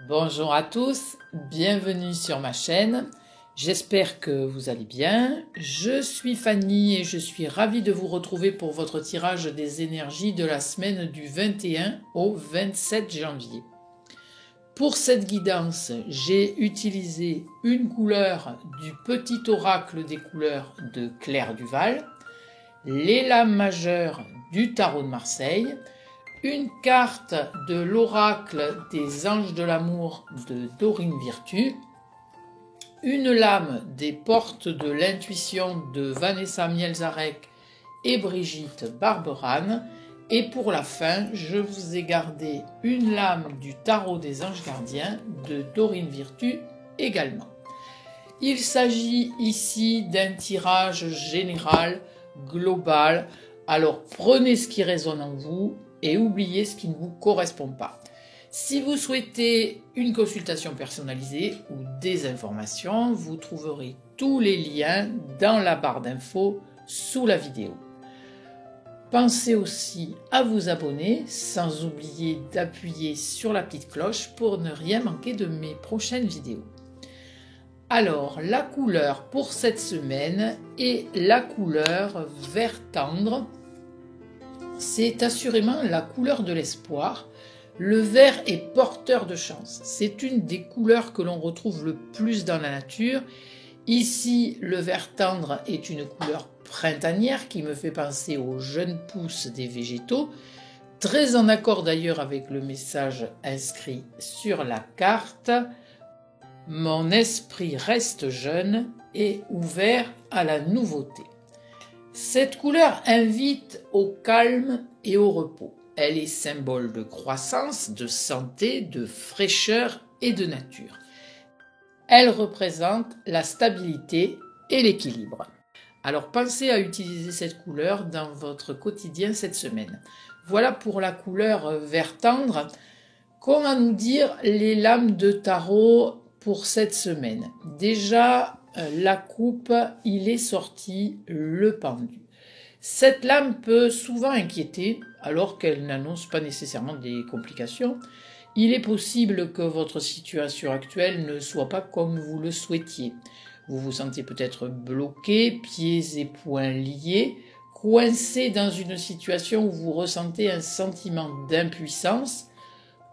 Bonjour à tous, bienvenue sur ma chaîne. J'espère que vous allez bien. Je suis Fanny et je suis ravie de vous retrouver pour votre tirage des énergies de la semaine du 21 au 27 janvier. Pour cette guidance, j'ai utilisé une couleur du petit oracle des couleurs de Claire Duval, les lames majeures du tarot de Marseille, une carte de l'oracle des anges de l'amour de Dorine Virtue, une lame des portes de l'intuition de Vanessa Mielzarek et Brigitte Barberane, et pour la fin, je vous ai gardé une lame du tarot des anges gardiens de Dorine Virtue également. Il s'agit ici d'un tirage général, global, alors prenez ce qui résonne en vous et oubliez ce qui ne vous correspond pas. Si vous souhaitez une consultation personnalisée ou des informations, vous trouverez tous les liens dans la barre d'infos sous la vidéo. Pensez aussi à vous abonner, sans oublier d'appuyer sur la petite cloche pour ne rien manquer de mes prochaines vidéos. Alors, la couleur pour cette semaine est la couleur vert tendre. C'est assurément la couleur de l'espoir. Le vert est porteur de chance. C'est une des couleurs que l'on retrouve le plus dans la nature. Ici, le vert tendre est une couleur printanière qui me fait penser aux jeunes pousses des végétaux, très en accord d'ailleurs avec le message inscrit sur la carte. Mon esprit reste jeune et ouvert à la nouveauté. Cette couleur invite au calme et au repos. Elle est symbole de croissance, de santé, de fraîcheur et de nature. Elle représente la stabilité et l'équilibre. Alors pensez à utiliser cette couleur dans votre quotidien cette semaine. Voilà pour la couleur vert tendre. Comment nous dire les lames de tarot pour cette semaine? Déjà, la coupe, il est sorti le pendu. Cette lame peut souvent inquiéter alors qu'elle n'annonce pas nécessairement des complications. Il est possible que votre situation actuelle ne soit pas comme vous le souhaitiez. Vous vous sentez peut-être bloqué, pieds et poings liés, coincé dans une situation où vous ressentez un sentiment d'impuissance.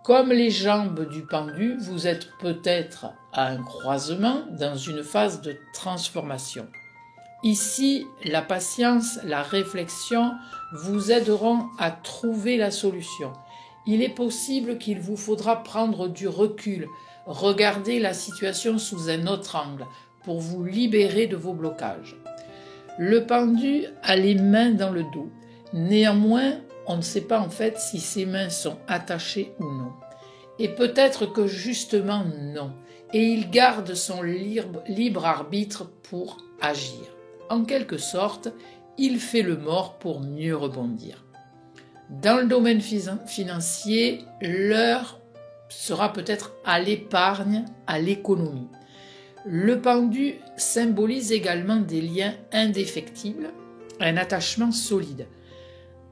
Comme les jambes du pendu, vous êtes peut-être à un croisement dans une phase de transformation. Ici, la patience, la réflexion vous aideront à trouver la solution. Il est possible qu'il vous faudra prendre du recul, regarder la situation sous un autre angle pour vous libérer de vos blocages. Le pendu a les mains dans le dos. Néanmoins, on ne sait pas en fait si ses mains sont attachées ou non. Et peut-être que justement non. Et il garde son libre arbitre pour agir. En quelque sorte, il fait le mort pour mieux rebondir. Dans le domaine financier, l'heure sera peut-être à l'épargne, à l'économie. Le pendu symbolise également des liens indéfectibles, un attachement solide.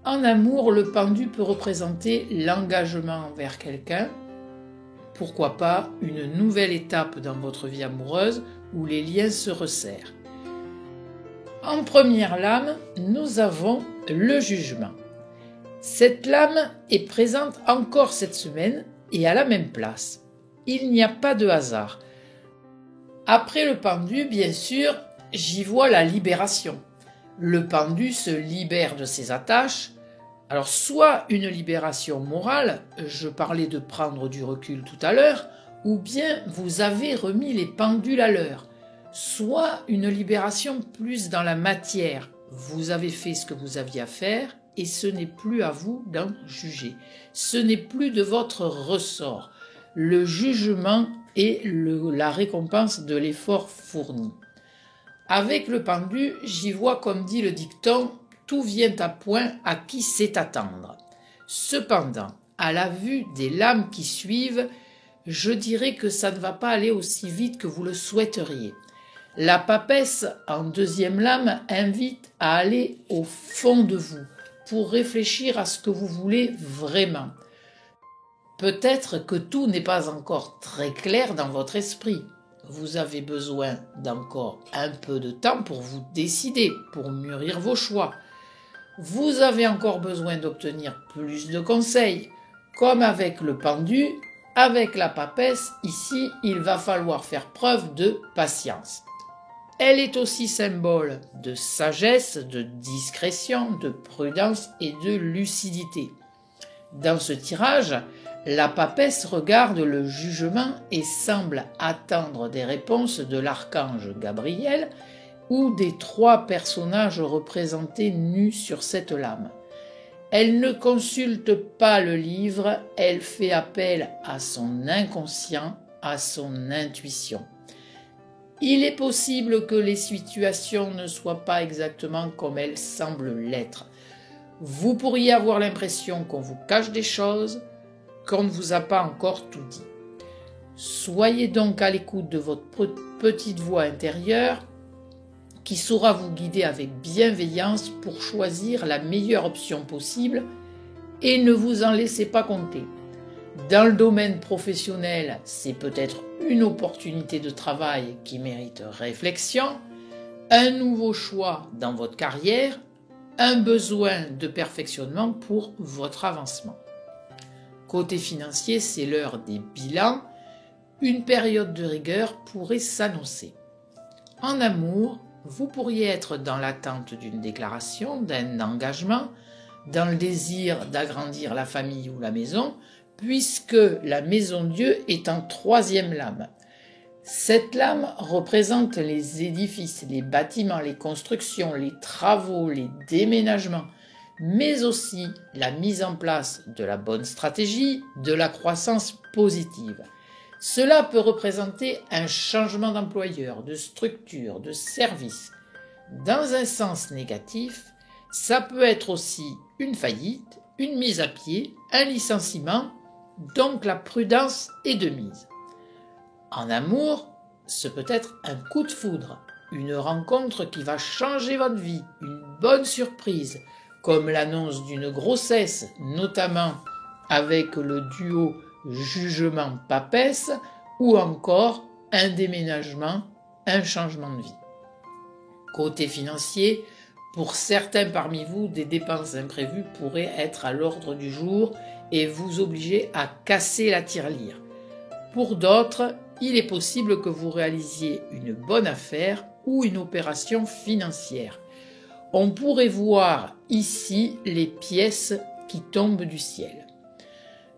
En amour, le pendu peut représenter l'engagement envers quelqu'un, pourquoi pas une nouvelle étape dans votre vie amoureuse où les liens se resserrent. En première lame, nous avons le jugement. Cette lame est présente encore cette semaine et à la même place. Il n'y a pas de hasard. Après le pendu, bien sûr, j'y vois la libération. Le pendu se libère de ses attaches. Alors, soit une libération morale, je parlais de prendre du recul tout à l'heure, ou bien vous avez remis les pendules à l'heure. Soit une libération plus dans la matière. Vous avez fait ce que vous aviez à faire et ce n'est plus à vous d'en juger. Ce n'est plus de votre ressort. Le jugement est la récompense de l'effort fourni. Avec le pendu, j'y vois, comme dit le dicton, tout vient à point à qui sait attendre. Cependant, à la vue des lames qui suivent, je dirais que ça ne va pas aller aussi vite que vous le souhaiteriez. La papesse, en deuxième lame, invite à aller au fond de vous pour réfléchir à ce que vous voulez vraiment. Peut-être que tout n'est pas encore très clair dans votre esprit. Vous avez besoin d'encore un peu de temps pour vous décider, pour mûrir vos choix. Vous avez encore besoin d'obtenir plus de conseils. Comme avec le pendu, avec la papesse, ici, il va falloir faire preuve de patience. Elle est aussi symbole de sagesse, de discrétion, de prudence et de lucidité. Dans ce tirage, la papesse regarde le jugement et semble attendre des réponses de l'archange Gabriel ou des 3 personnages représentés nus sur cette lame. Elle ne consulte pas le livre, elle fait appel à son inconscient, à son intuition. Il est possible que les situations ne soient pas exactement comme elles semblent l'être. Vous pourriez avoir l'impression qu'on vous cache des choses, qu'on ne vous a pas encore tout dit. Soyez donc à l'écoute de votre petite voix intérieure qui saura vous guider avec bienveillance pour choisir la meilleure option possible et ne vous en laissez pas compter. Dans le domaine professionnel, c'est peut-être une opportunité de travail qui mérite réflexion, un nouveau choix dans votre carrière, un besoin de perfectionnement pour votre avancement. Côté financier, c'est l'heure des bilans. Une période de rigueur pourrait s'annoncer. En amour, vous pourriez être dans l'attente d'une déclaration, d'un engagement, dans le désir d'agrandir la famille ou la maison, puisque la maison Dieu est en 3e lame. Cette lame représente les édifices, les bâtiments, les constructions, les travaux, les déménagements, mais aussi la mise en place de la bonne stratégie, de la croissance positive. Cela peut représenter un changement d'employeur, de structure, de service. Dans un sens négatif, ça peut être aussi une faillite, une mise à pied, un licenciement, donc la prudence est de mise. En amour, ce peut être un coup de foudre, une rencontre qui va changer votre vie, une bonne surprise, comme l'annonce d'une grossesse, notamment avec le duo jugement-papesse, ou encore un déménagement, un changement de vie. Côté financier, pour certains parmi vous, des dépenses imprévues pourraient être à l'ordre du jour et vous obliger à casser la tirelire. Pour d'autres, il est possible que vous réalisiez une bonne affaire ou une opération financière. On pourrait voir ici les pièces qui tombent du ciel.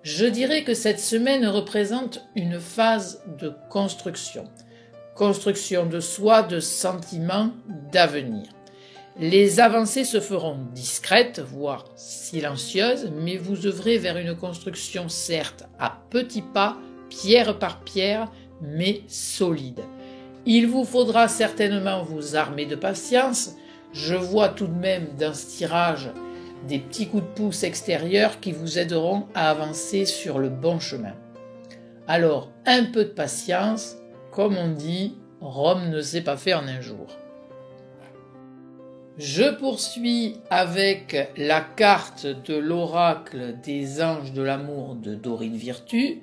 Je dirais que cette semaine représente une phase de construction. Construction de soi, de sentiments, d'avenir. Les avancées se feront discrètes, voire silencieuses, mais vous œuvrez vers une construction certes à petits pas, pierre par pierre, mais solide. Il vous faudra certainement vous armer de patience. Je vois tout de même dans ce tirage des petits coups de pouce extérieurs qui vous aideront à avancer sur le bon chemin. Alors, un peu de patience, comme on dit, Rome ne s'est pas fait en un jour. Je poursuis avec la carte de l'oracle des anges de l'amour de Dorine Virtue.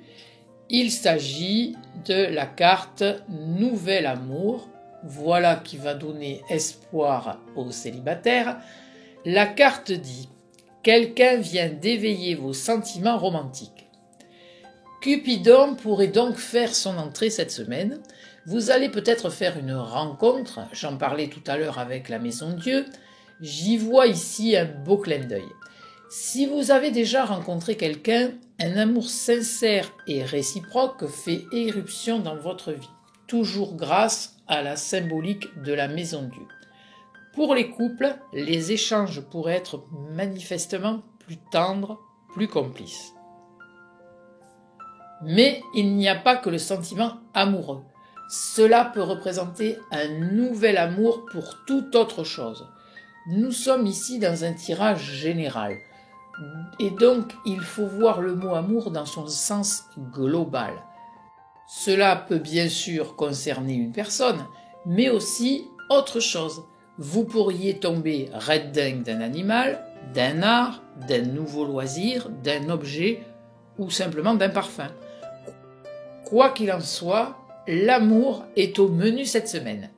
Il s'agit de la carte Nouvel Amour. Voilà qui va donner espoir aux célibataires. La carte dit « Quelqu'un vient d'éveiller vos sentiments romantiques ». Cupidon pourrait donc faire son entrée cette semaine. Vous allez peut-être faire une rencontre, j'en parlais tout à l'heure avec la Maison Dieu, j'y vois ici un beau clin d'œil. Si vous avez déjà rencontré quelqu'un, un amour sincère et réciproque fait éruption dans votre vie, toujours grâce à la symbolique de la Maison Dieu. Pour les couples, les échanges pourraient être manifestement plus tendres, plus complices. Mais il n'y a pas que le sentiment amoureux. Cela peut représenter un nouvel amour pour toute autre chose. Nous sommes ici dans un tirage général. Et donc, il faut voir le mot amour dans son sens global. Cela peut bien sûr concerner une personne, mais aussi autre chose. Vous pourriez tomber red dingue d'un animal, d'un art, d'un nouveau loisir, d'un objet ou simplement d'un parfum. Quoi qu'il en soit, l'amour est au menu cette semaine.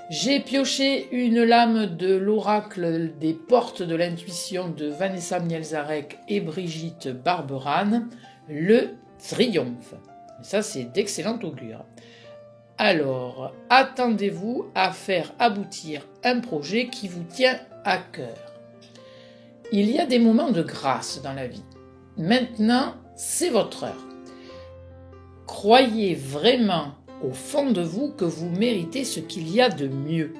J'ai pioché une lame de l'oracle des portes de l'intuition de Vanessa Mielzarek et Brigitte Barberane, le triomphe. Ça, c'est d'excellent augure. Alors, attendez-vous à faire aboutir un projet qui vous tient à cœur. Il y a des moments de grâce dans la vie. Maintenant, c'est votre heure. Croyez vraiment au fond de vous que vous méritez ce qu'il y a de mieux.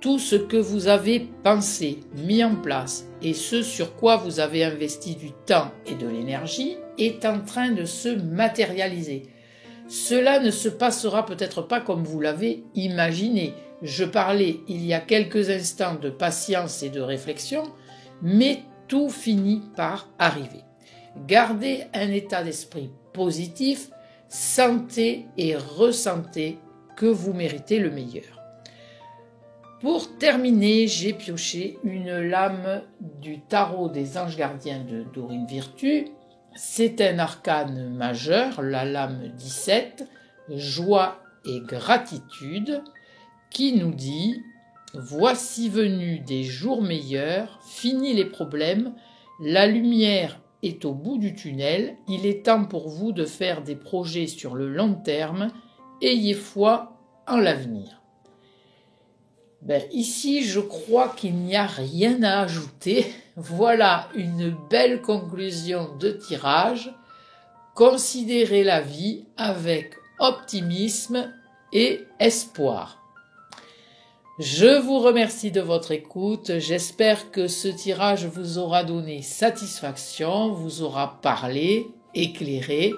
Tout ce que vous avez pensé, mis en place et ce sur quoi vous avez investi du temps et de l'énergie est en train de se matérialiser. Cela ne se passera peut-être pas comme vous l'avez imaginé. Je parlais il y a quelques instants de patience et de réflexion, mais tout finit par arriver. Gardez un état d'esprit positif, sentez et ressentez que vous méritez le meilleur. Pour terminer, j'ai pioché une lame du tarot des anges gardiens de Dorine Virtue. C'est un arcane majeur, la lame 17, joie et gratitude, qui nous dit « Voici venus des jours meilleurs, finis les problèmes, la lumière est au bout du tunnel, il est temps pour vous de faire des projets sur le long terme, ayez foi en l'avenir. » Ici, je crois qu'il n'y a rien à ajouter. Voilà une belle conclusion de tirage. Considérez la vie avec optimisme et espoir. Je vous remercie de votre écoute. J'espère que ce tirage vous aura donné satisfaction, vous aura parlé, éclairé.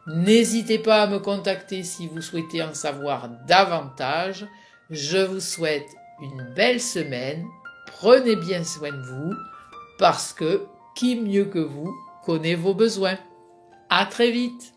N'hésitez pas à me contacter si vous souhaitez en savoir davantage. Je vous souhaite une belle semaine. Prenez bien soin de vous parce que qui mieux que vous connaît vos besoins. À très vite.